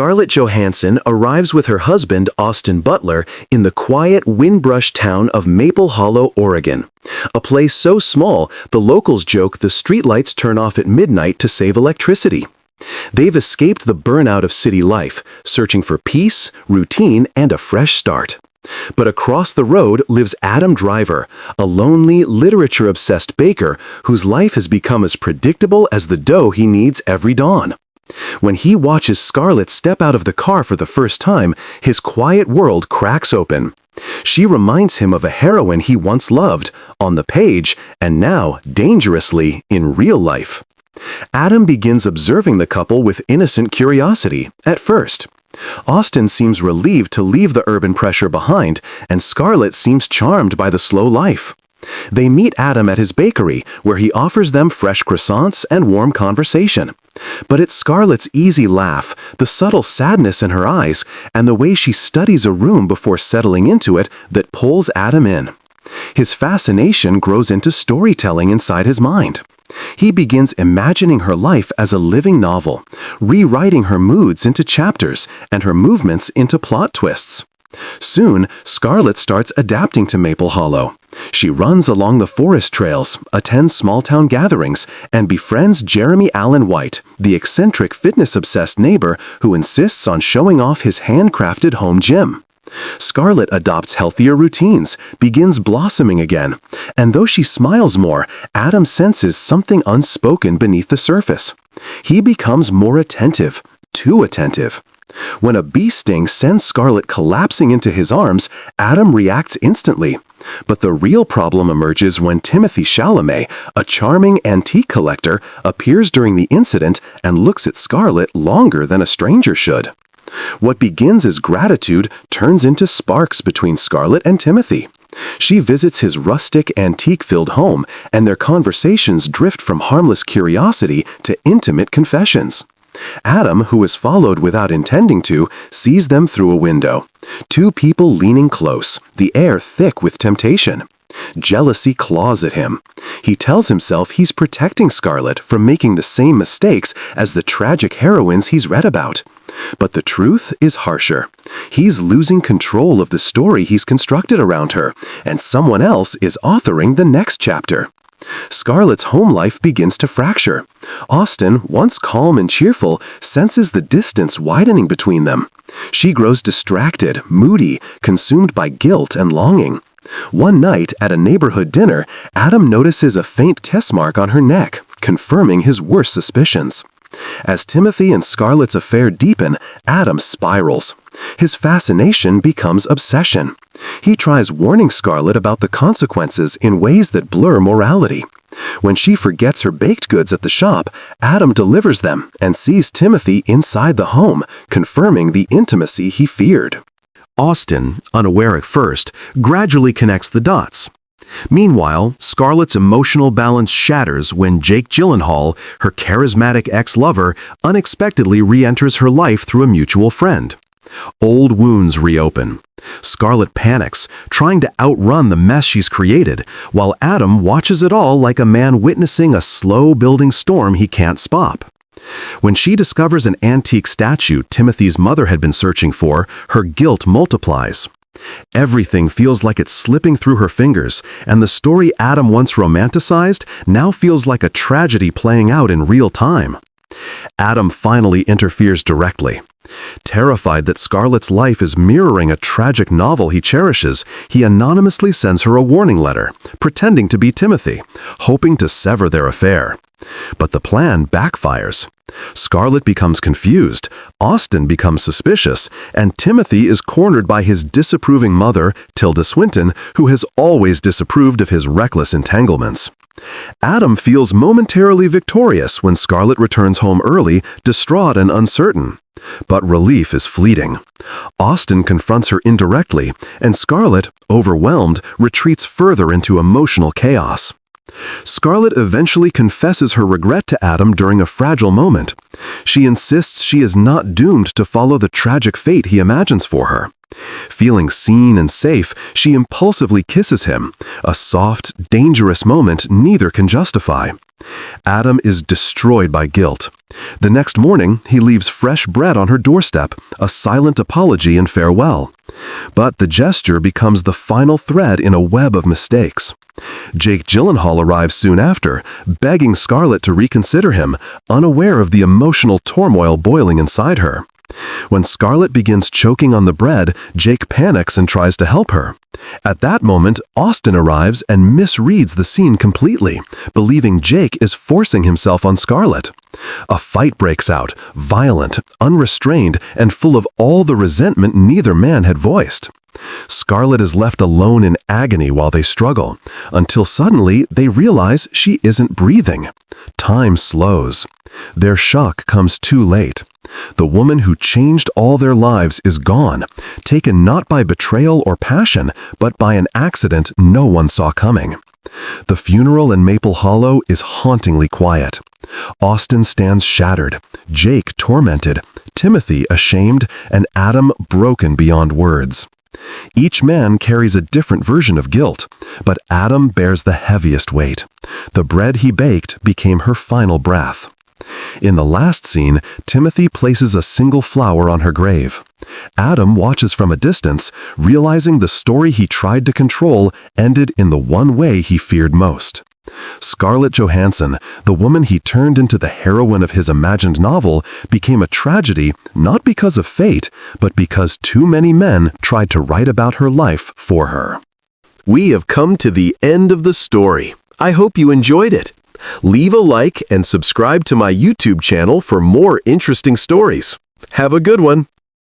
Scarlett Johansson arrives with her husband, Austin Butler, in the quiet, windbrush town of Maple Hollow, Oregon. A place so small, the locals joke the streetlights turn off at midnight to save electricity. They've escaped the burnout of city life, searching for peace, routine, and a fresh start. But across the road lives Adam Driver, a lonely, literature-obsessed baker whose life has become as predictable as the dough he kneads every dawn. When he watches Scarlett step out of the car for the first time, his quiet world cracks open. She reminds him of a heroine he once loved, on the page, and now, dangerously, in real life. Adam begins observing the couple with innocent curiosity, at first. Austin seems relieved to leave the urban pressure behind, and Scarlett seems charmed by the slow life. They meet Adam at his bakery, where he offers them fresh croissants and warm conversation. But it's Scarlett's easy laugh, the subtle sadness in her eyes, and the way she studies a room before settling into it that pulls Adam in. His fascination grows into storytelling inside his mind. He begins imagining her life as a living novel, rewriting her moods into chapters and her movements into plot twists. Soon, Scarlett starts adapting to Maple Hollow. She runs along the forest trails, attends small-town gatherings, and befriends Jeremy Allen White, the eccentric fitness-obsessed neighbor who insists on showing off his handcrafted home gym. Scarlett adopts healthier routines, begins blossoming again, and though she smiles more, Adam senses something unspoken beneath the surface. He becomes more attentive, too attentive. When a bee sting sends Scarlett collapsing into his arms, Adam reacts instantly. But the real problem emerges when Timothée Chalamet, a charming antique collector, appears during the incident and looks at Scarlett longer than a stranger should. What begins as gratitude turns into sparks between Scarlett and Timothy. She visits his rustic, antique-filled home, and their conversations drift from harmless curiosity to intimate confessions. Adam, who is followed without intending to, sees them through a window. Two people leaning close, the air thick with temptation. Jealousy claws at him. He tells himself he's protecting Scarlett from making the same mistakes as the tragic heroines he's read about. But the truth is harsher. He's losing control of the story he's constructed around her, and someone else is authoring the next chapter. Scarlett's home life begins to fracture. Austin, once calm and cheerful, senses the distance widening between them. She grows distracted, moody, consumed by guilt and longing. One night, at a neighborhood dinner, Adam notices a faint test mark on her neck, confirming his worst suspicions. As Timothy and Scarlett's affair deepen, Adam spirals. His fascination becomes obsession. He tries warning Scarlett about the consequences in ways that blur morality. When she forgets her baked goods at the shop, Adam delivers them and sees Timothy inside the home, confirming the intimacy he feared. Austin, unaware at first, gradually connects the dots. Meanwhile, Scarlett's emotional balance shatters when Jake Gyllenhaal, her charismatic ex-lover, unexpectedly re-enters her life through a mutual friend. Old wounds reopen. Scarlett panics, trying to outrun the mess she's created, while Adam watches it all like a man witnessing a slow-building storm he can't stop. When she discovers an antique statue Timothy's mother had been searching for, her guilt multiplies. Everything feels like it's slipping through her fingers, and the story Adam once romanticized now feels like a tragedy playing out in real time. Adam finally interferes directly. Terrified that Scarlett's life is mirroring a tragic novel he cherishes, he anonymously sends her a warning letter, pretending to be Timothy, hoping to sever their affair. But the plan backfires. Scarlett becomes confused, Austin becomes suspicious, and Timothy is cornered by his disapproving mother, Tilda Swinton, who has always disapproved of his reckless entanglements. Adam feels momentarily victorious when Scarlett returns home early, distraught and uncertain. But relief is fleeting. Austin confronts her indirectly, and Scarlett, overwhelmed, retreats further into emotional chaos. Scarlett eventually confesses her regret to Adam during a fragile moment. She insists she is not doomed to follow the tragic fate he imagines for her. Feeling seen and safe, she impulsively kisses him, a soft, dangerous moment neither can justify. Adam is destroyed by guilt. The next morning, he leaves fresh bread on her doorstep, a silent apology and farewell. But the gesture becomes the final thread in a web of mistakes. Jake Gyllenhaal arrives soon after, begging Scarlett to reconsider him, unaware of the emotional turmoil boiling inside her. When Scarlett begins choking on the bread, Jake panics and tries to help her. At that moment, Austin arrives and misreads the scene completely, believing Jake is forcing himself on Scarlett. A fight breaks out, violent, unrestrained, and full of all the resentment neither man had voiced. Scarlett is left alone in agony while they struggle, until suddenly they realize she isn't breathing. Time slows. Their shock comes too late. The woman who changed all their lives is gone, taken not by betrayal or passion, but by an accident no one saw coming. The funeral in Maple Hollow is hauntingly quiet. Austin stands shattered, Jake tormented, Timothy ashamed, and Adam broken beyond words. Each man carries a different version of guilt, but Adam bears the heaviest weight. The bread he baked became her final breath. In the last scene, Timothy places a single flower on her grave. Adam watches from a distance, realizing the story he tried to control ended in the one way he feared most. Scarlett Johansson, the woman he turned into the heroine of his imagined novel, became a tragedy not because of fate, but because too many men tried to write about her life for her. We have come to the end of the story. I hope you enjoyed it. Leave a like and subscribe to my YouTube channel for more interesting stories. Have a good one.